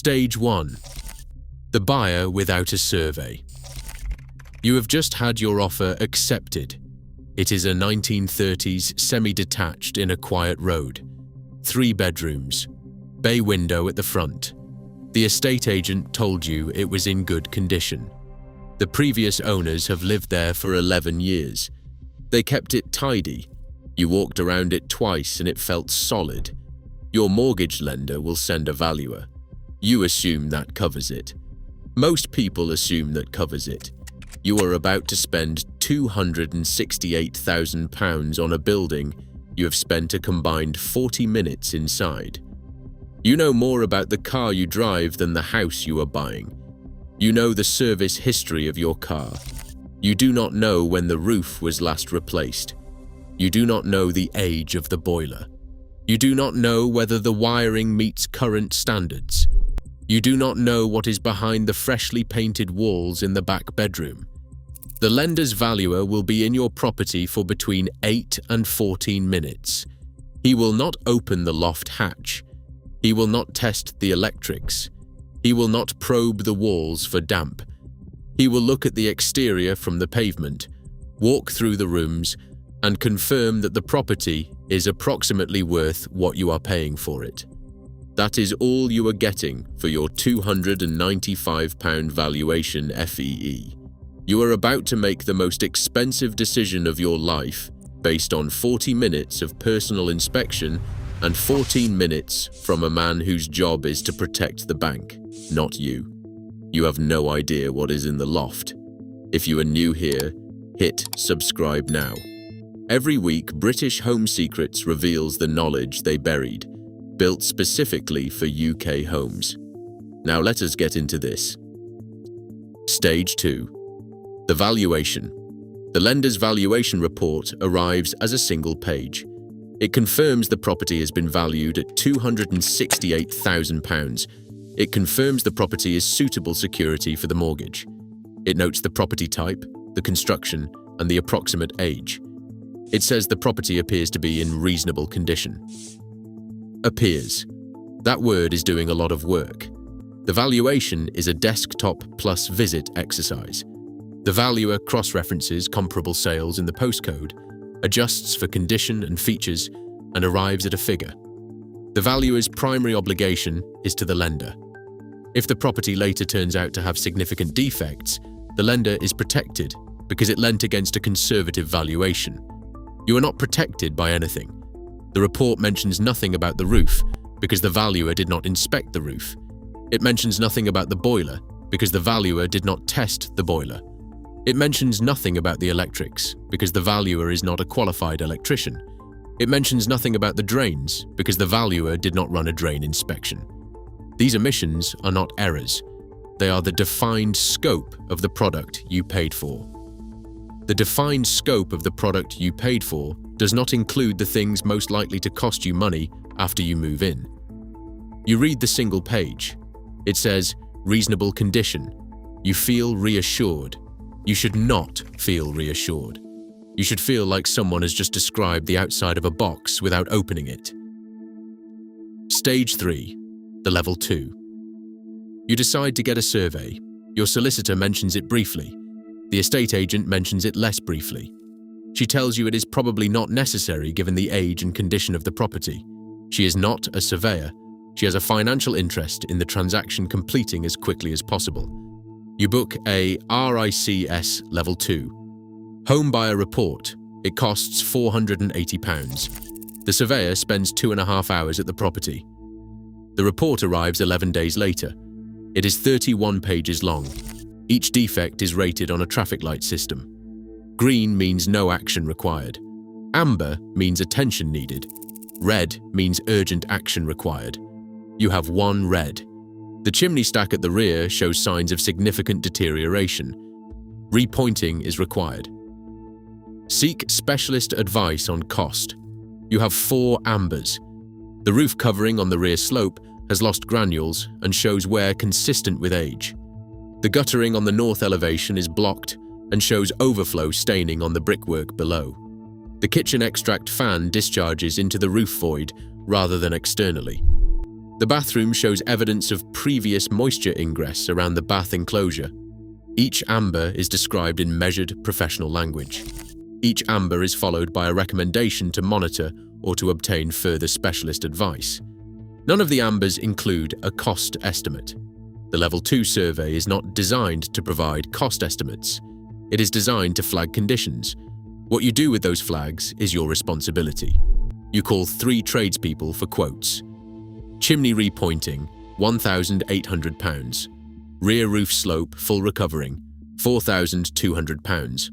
Stage 1. The buyer without a survey. You have just had your offer accepted. It is a 1930s semi-detached in a quiet road. 3 bedrooms. Bay window at the front. The estate agent told you it was in good condition. The previous owners have lived there for 11 years. They kept it tidy. You walked around it twice and it felt solid. Your mortgage lender will send a valuer. You assume that covers it. Most people assume that covers it. You are about to spend £268,000 on a building you have spent a combined 40 minutes inside. You know more about the car you drive than the house you are buying. You know the service history of your car. You do not know when the roof was last replaced. You do not know the age of the boiler. You do not know whether the wiring meets current standards. You do not know what is behind the freshly painted walls in the back bedroom. The lender's valuer will be in your property for between 8 and 14 minutes. He will not open the loft hatch. He will not test the electrics. He will not probe the walls for damp. He will look at the exterior from the pavement, walk through the rooms, and confirm that the property is approximately worth what you are paying for it. That is all you are getting for your £295 valuation FEE. You are about to make the most expensive decision of your life based on 40 minutes of personal inspection and 14 minutes from a man whose job is to protect the bank, not you. You have no idea what is in the loft. If you are new here, hit subscribe now. Every week, British Home Secrets reveals the knowledge they buried, built specifically for UK homes. Now let us get into this. Stage 2. The valuation. The lender's valuation report arrives as a single page. It confirms the property has been valued at £268,000. It confirms the property is suitable security for the mortgage. It notes the property type, the construction, and the approximate age. It says the property appears to be in reasonable condition. Appears. That word is doing a lot of work. The valuation is a desktop plus visit exercise. The valuer cross-references comparable sales in the postcode, adjusts for condition and features, and arrives at a figure. The valuer's primary obligation is to the lender. If the property later turns out to have significant defects, the lender is protected because it lent against a conservative valuation. You are not protected by anything. The report mentions nothing about the roof because the valuer did not inspect the roof. It mentions nothing about the boiler because the valuer did not test the boiler. It mentions nothing about the electrics because the valuer is not a qualified electrician. It mentions nothing about the drains because the valuer did not run a drain inspection. These omissions are not errors. They are the defined scope of the product you paid for. The defined scope of the product you paid for does not include the things most likely to cost you money after you move in. You read the single page. It says, reasonable condition. You feel reassured. You should not feel reassured. You should feel like someone has just described the outside of a box without opening it. Stage 3. The Level 2. You decide to get a survey. Your solicitor mentions it briefly. The estate agent mentions it less briefly. She tells you it is probably not necessary given the age and condition of the property. She is not a surveyor. She has a financial interest in the transaction completing as quickly as possible. You book a RICS Level 2. Home buyer report. It costs £480. The surveyor spends 2.5 hours at the property. The report arrives 11 days later. It is 31 pages long. Each defect is rated on a traffic light system. Green means no action required. Amber means attention needed. Red means urgent action required. You have 1 red. The chimney stack at the rear shows signs of significant deterioration. Repointing is required. Seek specialist advice on cost. You have 4 ambers. The roof covering on the rear slope has lost granules and shows wear consistent with age. The guttering on the north elevation is blocked and shows overflow staining on the brickwork below. The kitchen extract fan discharges into the roof void rather than externally. The bathroom shows evidence of previous moisture ingress around the bath enclosure. Each amber is described in measured professional language. Each amber is followed by a recommendation to monitor or to obtain further specialist advice. None of the ambers include a cost estimate. The Level 2 survey is not designed to provide cost estimates. It is designed to flag conditions. What you do with those flags is your responsibility. You call 3 tradespeople for quotes. Chimney repointing, £1,800. Rear roof slope, full recovering, £4,200.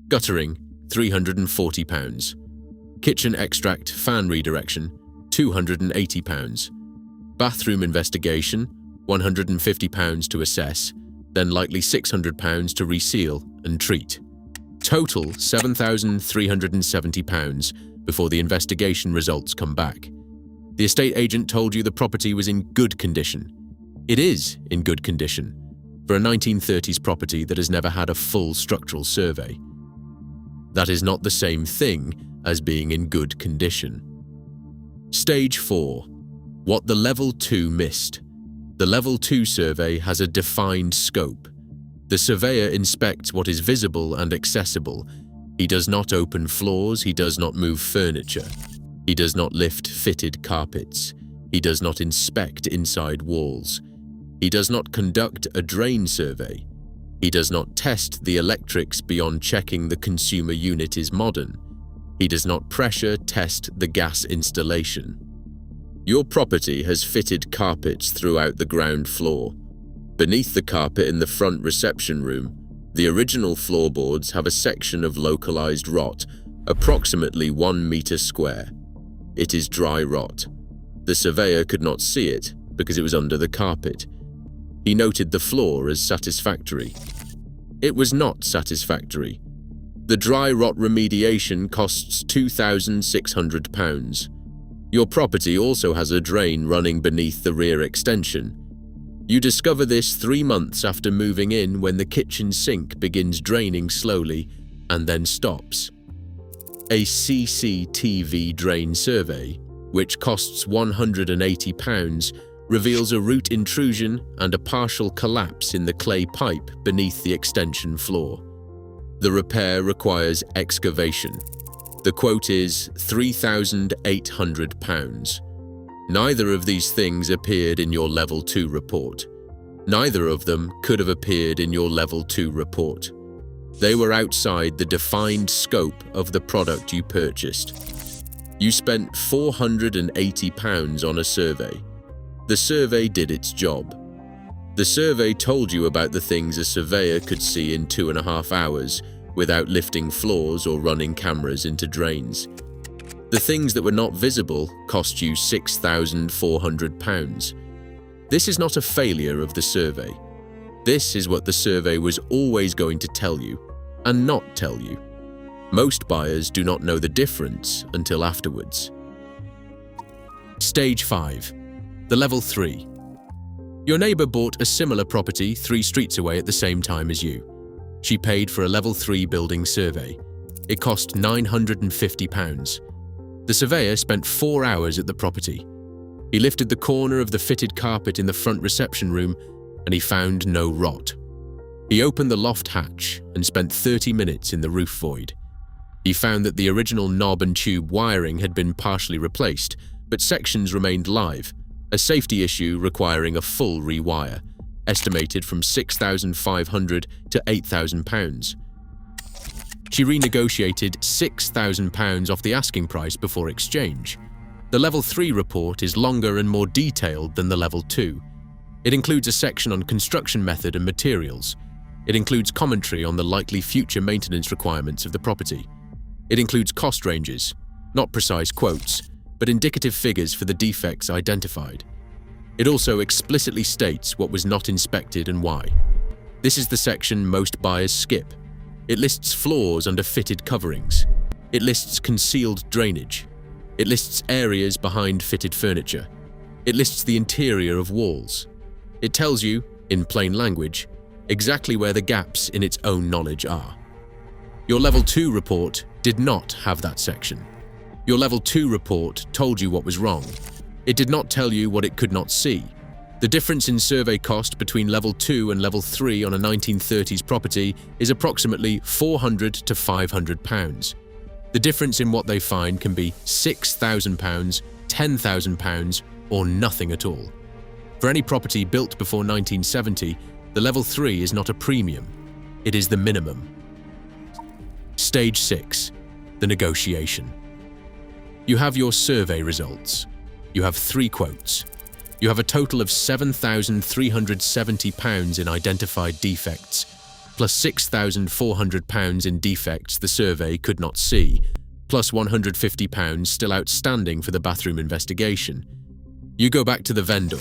Guttering, £340. Kitchen extract, fan redirection, £280. Bathroom investigation, £150 to assess, then likely £600 to reseal and treat. Total £7,370 before the investigation results come back. The estate agent told you the property was in good condition. It is in good condition for a 1930s property that has never had a full structural survey. That is not the same thing as being in good condition. Stage 4. What the Level 2 missed. The Level 2 survey has a defined scope. The surveyor inspects what is visible and accessible. He does not open floors, he does not move furniture. He does not lift fitted carpets. He does not inspect inside walls. He does not conduct a drain survey. He does not test the electrics beyond checking the consumer unit is modern. He does not pressure test the gas installation. Your property has fitted carpets throughout the ground floor. Beneath the carpet in the front reception room, the original floorboards have a section of localized rot, approximately 1 meter square. It is dry rot. The surveyor could not see it because it was under the carpet. He noted the floor as satisfactory. It was not satisfactory. The dry rot remediation costs £2,600. Your property also has a drain running beneath the rear extension. You discover this 3 months after moving in when the kitchen sink begins draining slowly and then stops. A CCTV drain survey, which costs £180, reveals a root intrusion and a partial collapse in the clay pipe beneath the extension floor. The repair requires excavation. The quote is £3,800. Neither of these things appeared in your Level 2 report. Neither of them could have appeared in your Level 2 report. They were outside the defined scope of the product you purchased. You spent £480 on a survey. The survey did its job. The survey told you about the things a surveyor could see in 2.5 hours without lifting floors or running cameras into drains. The things that were not visible cost you £6,400. This is not a failure of the survey. This is what the survey was always going to tell you and not tell you. Most buyers do not know the difference until afterwards. Stage 5. The Level 3. Your neighbour bought a similar property 3 streets away at the same time as you. She paid for a Level 3 building survey. It cost £950. The surveyor spent 4 hours at the property. He lifted the corner of the fitted carpet in the front reception room and he found no rot. He opened the loft hatch and spent 30 minutes in the roof void. He found that the original knob and tube wiring had been partially replaced, but sections remained live, a safety issue requiring a full rewire, estimated from £6,500 to £8,000. She renegotiated £6,000 off the asking price before exchange. The Level 3 report is longer and more detailed than the Level 2. It includes a section on construction method and materials. It includes commentary on the likely future maintenance requirements of the property. It includes cost ranges, not precise quotes, but indicative figures for the defects identified. It also explicitly states what was not inspected and why. This is the section most buyers skip. It lists floors under fitted coverings. It lists concealed drainage. It lists areas behind fitted furniture. It lists the interior of walls. It tells you, in plain language, exactly where the gaps in its own knowledge are. Your Level 2 report did not have that section. Your Level 2 report told you what was wrong. It did not tell you what it could not see. The difference in survey cost between level 2 and level 3 on a 1930s property is approximately £400 to £500. The difference in what they find can be £6,000, £10,000, or nothing at all. For any property built before 1970, the level 3 is not a premium. It is the minimum. Stage 6. The negotiation. You have your survey results. You have 3 quotes. You have a total of £7,370 in identified defects, plus £6,400 in defects the survey could not see, plus £150 still outstanding for the bathroom investigation. You go back to the vendor.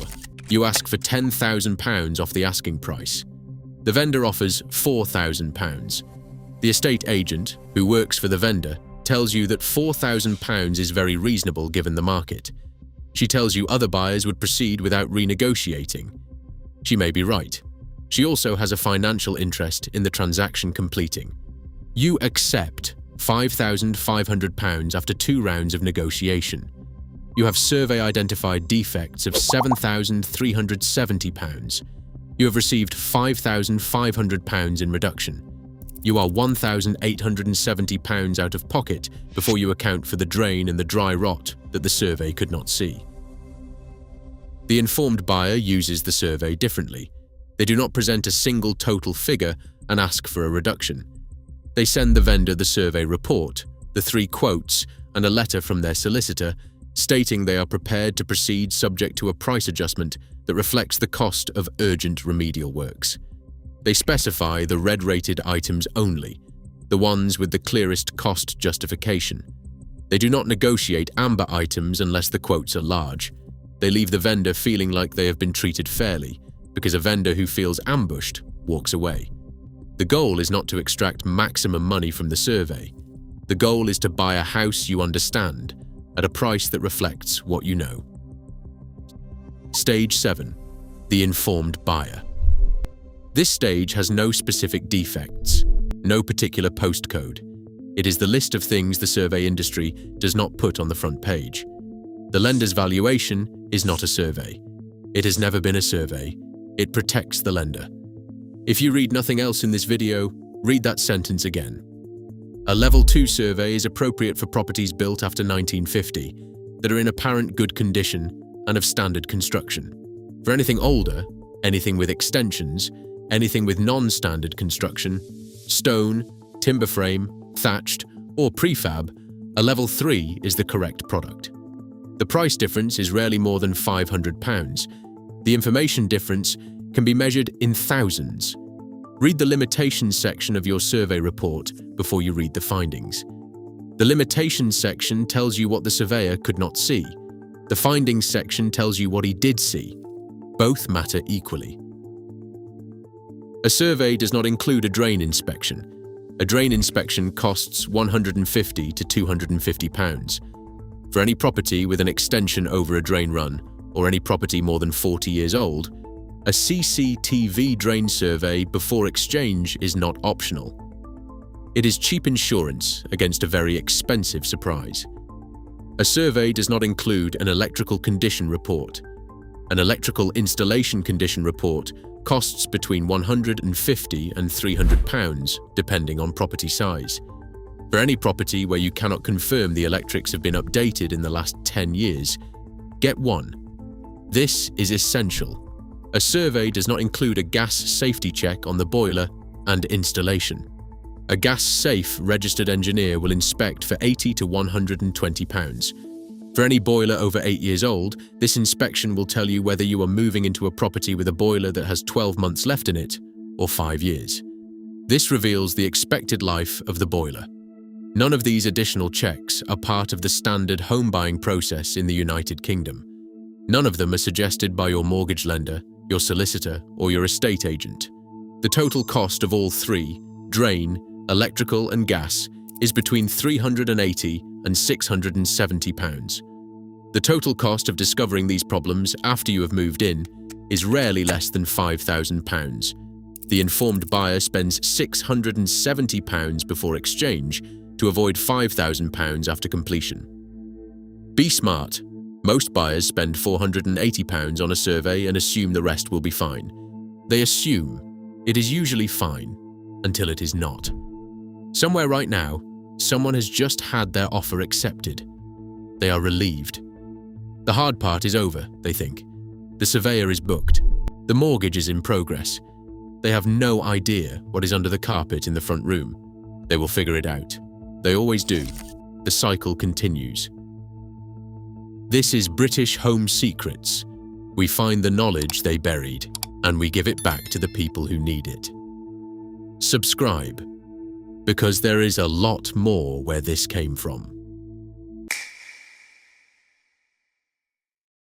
You ask for £10,000 off the asking price. The vendor offers £4,000. The estate agent, who works for the vendor, tells you that £4,000 is very reasonable given the market. She tells you other buyers would proceed without renegotiating. She may be right. She also has a financial interest in the transaction completing. You accept £5,500 after 2 rounds of negotiation. You have survey-identified defects of £7,370. You have received £5,500 in reduction. You are £1,870 out of pocket before you account for the drain and the dry rot that the survey could not see. The informed buyer uses the survey differently. They do not present a single total figure and ask for a reduction. They send the vendor the survey report, the 3 quotes, and a letter from their solicitor stating they are prepared to proceed subject to a price adjustment that reflects the cost of urgent remedial works. They specify the red-rated items only, the ones with the clearest cost justification. They do not negotiate amber items unless the quotes are large. They leave the vendor feeling like they have been treated fairly, because a vendor who feels ambushed walks away. The goal is not to extract maximum money from the survey. The goal is to buy a house you understand, at a price that reflects what you know. Stage 7. The informed buyer. This stage has no specific defects, no particular postcode. It is the list of things the survey industry does not put on the front page. The lender's valuation is not a survey. It has never been a survey. It protects the lender. If you read nothing else in this video, read that sentence again. A Level 2 survey is appropriate for properties built after 1950 that are in apparent good condition and of standard construction. For anything older, anything with extensions, anything with non-standard construction, stone, timber frame, thatched, or prefab, a Level 3 is the correct product. The price difference is rarely more than £500. The information difference can be measured in thousands. Read the limitations section of your survey report before you read the findings. The limitations section tells you what the surveyor could not see. The findings section tells you what he did see. Both matter equally. A survey does not include a drain inspection. A drain inspection costs £150 to £250. For any property with an extension over a drain run, or any property more than 40 years old, a CCTV drain survey before exchange is not optional. It is cheap insurance against a very expensive surprise. A survey does not include an electrical condition report. An electrical installation condition report costs between £150 and £300, depending on property size. For any property where you cannot confirm the electrics have been updated in the last 10 years, get one. This is essential. A survey does not include a gas safety check on the boiler and installation. A gas safe registered engineer will inspect for £80 to £120. For any boiler over 8 years old, this inspection will tell you whether you are moving into a property with a boiler that has 12 months left in it or 5 years. This reveals the expected life of the boiler. None of these additional checks are part of the standard home buying process in the United Kingdom. None of them are suggested by your mortgage lender, your solicitor, or your estate agent. The total cost of all three, drain, electrical and gas, is between £380 and £670. The total cost of discovering these problems after you have moved in is rarely less than £5,000. The informed buyer spends £670 before exchange to avoid £5,000 after completion. Be smart. Most buyers spend £480 on a survey and assume the rest will be fine. They assume it is usually fine until it is not. Somewhere right now, someone has just had their offer accepted. They are relieved. The hard part is over, they think. The surveyor is booked. The mortgage is in progress. They have no idea what is under the carpet in the front room. They will figure it out. They always do. The cycle continues. This is British Home Secrets. We find the knowledge they buried, and we give it back to the people who need it. Subscribe, because there is a lot more where this came from.